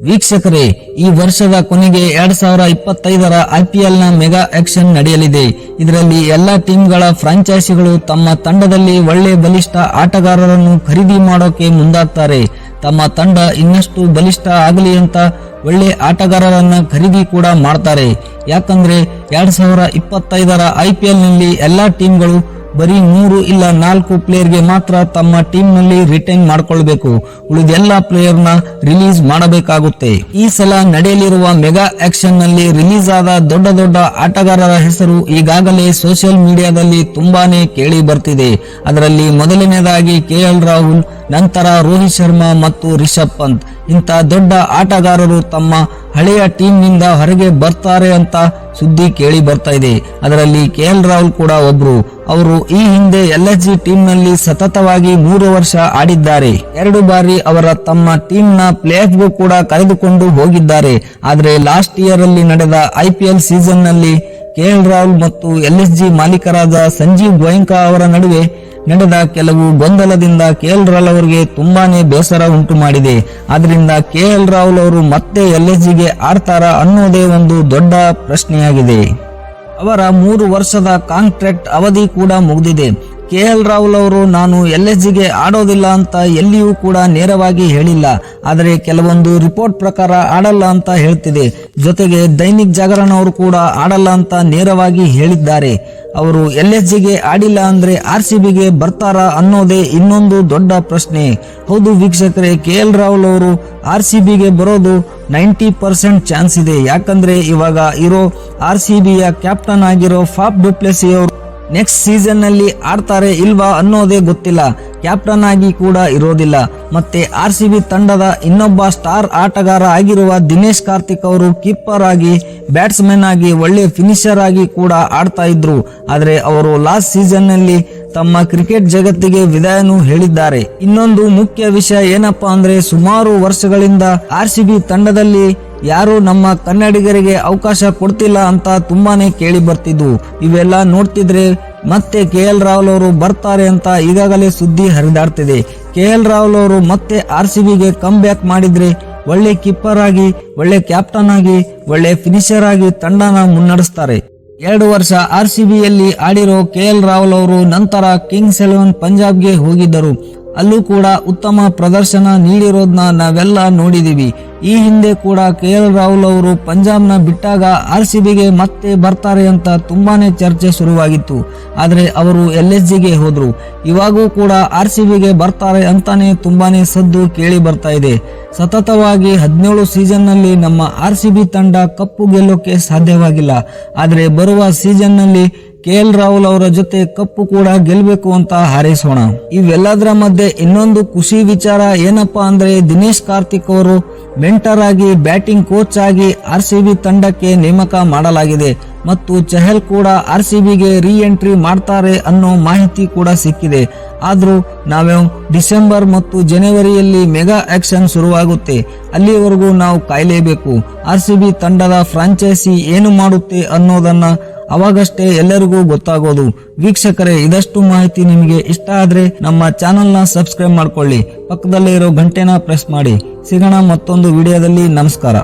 ವೀಕ್ಷಕರೇ, ಈ ವರ್ಷದ ಕೊನೆಗೆ 2025ರ IPL ನ ಮೆಗಾ ಆಕ್ಷನ್ ನಡೆಯಲಿದೆ. ಇದರಲ್ಲಿ ಎಲ್ಲಾ ಟೀಮ್ಗಳ ಫ್ರಾಂಚೈಸಿಗಳು ತಮ್ಮ ತಂಡದಲ್ಲಿ ಒಳ್ಳೆ ಬಲಿಷ್ಠ ಆಟಗಾರರನ್ನು ಖರೀದಿ ಮಾಡೋಕೆ ಮುಂದಾಗ್ತಾರೆ. ತಮ್ಮ ತಂಡ ಇನ್ನಷ್ಟು ಬಲಿಷ್ಠ ಆಗಲಿ ಅಂತ ಒಳ್ಳೆ ಆಟಗಾರರನ್ನ ಖರೀದಿ ಕೂಡ ಮಾಡ್ತಾರೆ. ಯಾಕಂದ್ರೆ 2025ರ IPL ನಲ್ಲಿ ಎಲ್ಲಾ ಟೀಮ್ಗಳು ಬರೀ 3 ಇಲ್ಲ 4 ಪ್ಲೇಯರ್ಗೆ ಮಾತ್ರ ತಮ್ಮ ಟೀಮ್ ನಲ್ಲಿ ರಿಟೈನ್ ಮಾಡ್ಕೊಳ್ಬೇಕು. ಉಳಿದೆಲ್ಲ ಪ್ಲೇಯರ್ ನ ರಿಲೀಸ್ ಮಾಡಬೇಕಾಗುತ್ತೆ. ಈ ಸಲ ನಡೆಯಲಿರುವ ಮೆಗಾ ಆಕ್ಷನ್ ನಲ್ಲಿ ರಿಲೀಸ್ ಆದ ದೊಡ್ಡ ದೊಡ್ಡ ಆಟಗಾರರ ಹೆಸರು ಈಗಾಗಲೇ ಸೋಷಿಯಲ್ ಮೀಡಿಯಾದಲ್ಲಿ ತುಂಬಾನೇ ಕೇಳಿ ಬರ್ತಿದೆ. ಅದರಲ್ಲಿ ಮೊದಲನೇದಾಗಿ KL ರಾಹುಲ್, ನಂತರ ರೋಹಿತ್ ಶರ್ಮಾ ಮತ್ತು ರಿಷಬ್ ಪಂತ್. ಇಂಥ ದೊಡ್ಡ ಆಟಗಾರರು ತಮ್ಮ ಹಳೆಯ ಟೀಮ್ ನಿಂದ ಹೊರಗೆ ಬರ್ತಾರೆ ಅಂತ ಸುದ್ದಿ ಕೇಳಿ ಬರ್ತಾ ಇದೆ. ಅದರಲ್ಲಿ KL ರಾಹುಲ್ ಕೂಡ ಒಬ್ರು. ಅವರು ಈ ಹಿಂದೆ LSG ಟೀಮ್ ನಲ್ಲಿ ಸತತವಾಗಿ 3 ವರ್ಷ ಆಡಿದ್ದಾರೆ. 2 ಬಾರಿ ಅವರ ತಮ್ಮ ಟೀಮ್ ನ ಪ್ಲೇ ಆಫ್ ಗೂ ಕೂಡ ಕರೆದುಕೊಂಡು ಹೋಗಿದ್ದಾರೆ. ಆದ್ರೆ ಲಾಸ್ಟ್ ಇಯರ್ ಅಲ್ಲಿ ನಡೆದ IPL ಸೀಸನ್ ನಲ್ಲಿ KL ರಾಹುಲ್ ಮತ್ತು LSG ಮಾಲೀಕರಾದ ಸಂಜೀವ್ ಗೋಯಂಕಾ ಅವರ ನಡುವೆ ನಡೆದ ಕೆಲವು ಗೊಂದಲದಿಂದ KL ರಾಹುಲ್ ಅವರಿಗೆ ತುಂಬಾನೇ ಬೇಸರ ಉಂಟು ಮಾಡಿದೆ. ಆದ್ರಿಂದ KL ರಾಹುಲ್ ಅವರು ಮತ್ತೆ LSGಗೆ ಆಡ್ತಾರಾ ಅನ್ನೋದೇ ಒಂದು ದೊಡ್ಡ ಪ್ರಶ್ನೆಯಾಗಿದೆ. ಅವರ 3 ವರ್ಷದ ಕಾಂಟ್ರಾಕ್ಟ್ ಅವಧಿ ಕೂಡ ಮುಗಿದಿದೆ. KL ರಾಹುಲ್ ಅವರು ನಾನು LSGಗೆ ಆಡೋದಿಲ್ಲ ಅಂತ ಎಲ್ಲಿಯೂ ಕೂಡ ನೇರವಾಗಿ ಹೇಳಿಲ್ಲ. ಆದರೆ ಕೆಲವೊಂದು ರಿಪೋರ್ಟ್ ಪ್ರಕಾರ ಆಡಲ್ಲ ಅಂತ ಹೇಳ್ತಿದೆ. ಜೊತೆಗೆ ದೈನಿಕ್ ಜಾಗರಣ ಅವರು ಕೂಡ ಆಡಲ್ಲ ಅಂತ ನೇರವಾಗಿ ಹೇಳಿದ್ದಾರೆ. ಅವರು LSGಗೆ ಆಡಿಲ್ಲ ಅಂದ್ರೆ RCBಗೆ ಬರ್ತಾರಾ ಅನ್ನೋದೇ ಇನ್ನೊಂದು ದೊಡ್ಡ ಪ್ರಶ್ನೆ. ಹೌದು ವೀಕ್ಷಕರೇ, KL ರಾಹುಲ್ ಅವರು RCBಗೆ ಬರೋದು 90% ಚಾನ್ಸ್ ಇದೆ. ಯಾಕಂದ್ರೆ ಇವಾಗ ಇರೋ RCBಯ ಕ್ಯಾಪ್ಟನ್ ಆಗಿರೋ ಫಾಫ್ ಡು ಪ್ಲೆಸಿ ಅವರು ನೆಕ್ಸ್ಟ್ ಸೀಸನ್ ನಲ್ಲಿ ಆಡ್ತಾರೆ ಇಲ್ವಾ ಅನ್ನೋದೇ ಗೊತ್ತಿಲ್ಲ. ಕ್ಯಾಪ್ಟನ್ ಆಗಿ ಕೂಡ ಇರೋದಿಲ್ಲ. ಮತ್ತೆ RCB ತಂಡದ ಇನ್ನೊಬ್ಬ ಸ್ಟಾರ್ ಆಟಗಾರ ಆಗಿರುವ ದಿನೇಶ್ ಕಾರ್ತಿಕ್ ಅವರು ಕೀಪರ್ ಆಗಿ, ಬ್ಯಾಟ್ಸ್ಮನ್ ಆಗಿ, ಒಳ್ಳೆ ಫಿನಿಶರ್ ಆಗಿ ಕೂಡ ಆಡ್ತಾ ಇದ್ರು. ಆದ್ರೆ ಅವರು ಲಾಸ್ಟ್ ಸೀಸನ್ ನಲ್ಲಿ ತಮ್ಮ ಕ್ರಿಕೆಟ್ ಜಗತ್ತಿಗೆ ವಿದಾಯನೂ ಹೇಳಿದ್ದಾರೆ. ಇನ್ನೊಂದು ಮುಖ್ಯ ವಿಷಯ ಏನಪ್ಪಾ ಅಂದ್ರೆ, ಸುಮಾರು ವರ್ಷಗಳಿಂದ RCB ತಂಡದಲ್ಲಿ ಯಾರು ನಮ್ಮ ಕನ್ನಡಿಗರಿಗೆ ಅವಕಾಶ ಕೊಡ್ತಿಲ್ಲ ಅಂತ ತುಂಬಾನೇ ಕೇಳಿ ಬರ್ತಿದ್ವು. ಇವೆಲ್ಲ ನೋಡ್ತಿದ್ರೆ ಮತ್ತೆ KL ರಾಹುಲ್ ಅವರು ಬರ್ತಾರೆ ಅಂತ ಈಗಾಗಲೇ ಸುದ್ದಿ ಹರಿದಾಡ್ತಿದೆ. KL ರಾಹುಲ್ ಅವರು ಮತ್ತೆ RCBಗೆ ಕಮ್ ಬ್ಯಾಕ್ ಮಾಡಿದ್ರೆ ಒಳ್ಳೆ ಕೀಪರ್ ಆಗಿ, ಒಳ್ಳೆ ಕ್ಯಾಪ್ಟನ್ ಆಗಿ, ಒಳ್ಳೆ ಫಿನಿಶರ್ ಆಗಿ ತಂಡನ ಮುನ್ನಡೆಸ್ತಾರೆ. 2 ವರ್ಷ RCBಯಲ್ಲಿ ಆಡಿರೋ KL ರಾಹುಲ್ ಅವರು ನಂತರ ಕಿಂಗ್ಸ್ 11 ಪಂಜಾಬ್ಗೆ ಹೋಗಿದ್ದರು. ಅಲ್ಲೂ ಕೂಡ ಉತ್ತಮ ಪ್ರದರ್ಶನ ನೀಡಿರೋದನ್ನ ನಾವೆಲ್ಲ ನೋಡಿದೀವಿ. ಈ ಹಿಂದೆ ಕೂಡ KL ರಾಹುಲ್ ಅವರು ಪಂಜಾಬ್ನ ಬಿಟ್ಟಾಗ RCBಗೆ ಮತ್ತೆ ಬರ್ತಾರೆ ಅಂತ ತುಂಬಾನೇ ಚರ್ಚೆ ಶುರುವಾಗಿತ್ತು. ಆದ್ರೆ ಅವರು LSGಗೆ ಹೋದ್ರು. ಇವಾಗೂ ಕೂಡ RCBಗೆ ಬರ್ತಾರೆ ಅಂತಾನೆ ತುಂಬಾನೇ ಸದ್ದು ಕೇಳಿ ಬರ್ತಾ ಇದೆ. ಸತತವಾಗಿ 17 ಸೀಸನ್ ನಲ್ಲಿ ನಮ್ಮ RCB ತಂಡ ಕಪ್ಪು ಗೆಲ್ಲೋಕೆ ಸಾಧ್ಯವಾಗಿಲ್ಲ. ಆದ್ರೆ ಬರುವ ಸೀಸನ್ ನಲ್ಲಿ KL ರಾಹುಲ್ ಅವರ ಜೊತೆ ಕಪ್ಪು ಕೂಡ ಗೆಲ್ಲಬೇಕು ಅಂತ ಹಾರೈಸೋಣ. ಇವೆಲ್ಲದರ ಮಧ್ಯೆ ಇನ್ನೊಂದು ಖುಷಿ ವಿಚಾರ ಏನಪ್ಪಾ ಅಂದ್ರೆ, ದಿನೇಶ್ ಕಾರ್ತಿಕ್ ಅವರು ಮೆಂಟರ್ ಆಗಿ, ಬ್ಯಾಟಿಂಗ್ ಕೋಚ್ ಆಗಿ RCB ತಂಡಕ್ಕೆ ನೇಮಕ ಮಾಡಲಾಗಿದೆ. ಮತ್ತು ಚಹಲ್ ಕೂಡ RCBಗೆ ರೀ ಎಂಟ್ರಿ ಮಾಡ್ತಾರೆ ಅನ್ನೋ ಮಾಹಿತಿ ಕೂಡ ಸಿಕ್ಕಿದೆ. ಆದ್ರೂ ನಾವೇ ಡಿಸೆಂಬರ್ ಮತ್ತು ಜನವರಿಯಲ್ಲಿ ಮೆಗಾ ಆಕ್ಷನ್ ಶುರುವಾಗುತ್ತೆ. ಅಲ್ಲಿವರೆಗೂ ನಾವು ಕಾಯಲೇಬೇಕು. RCB ತಂಡದ ಫ್ರಾಂಚೈಸಿ ಏನು ಮಾಡುತ್ತೆ ಅನ್ನೋದನ್ನ ಅವಾಗಷ್ಟೇ ಎಲ್ಲರಿಗೂ ಗೊತ್ತಾಗೋದು. ವೀಕ್ಷಕರೇ, ಇದಷ್ಟು ಮಾಹಿತಿ ನಿಮಗೆ ಇಷ್ಟ ಆದ್ರೆ ನಮ್ಮ ಚಾನೆಲ್ ನ ಸಬ್ಸ್ಕ್ರೈಬ್ ಮಾಡ್ಕೊಳ್ಳಿ, ಪಕ್ಕದಲ್ಲೇ ಇರೋ ಗಂಟೆನ ಪ್ರೆಸ್ ಮಾಡಿ. ಸಿಗೋಣ ಮತ್ತೊಂದು ವಿಡಿಯೋದಲ್ಲಿ. ನಮಸ್ಕಾರ.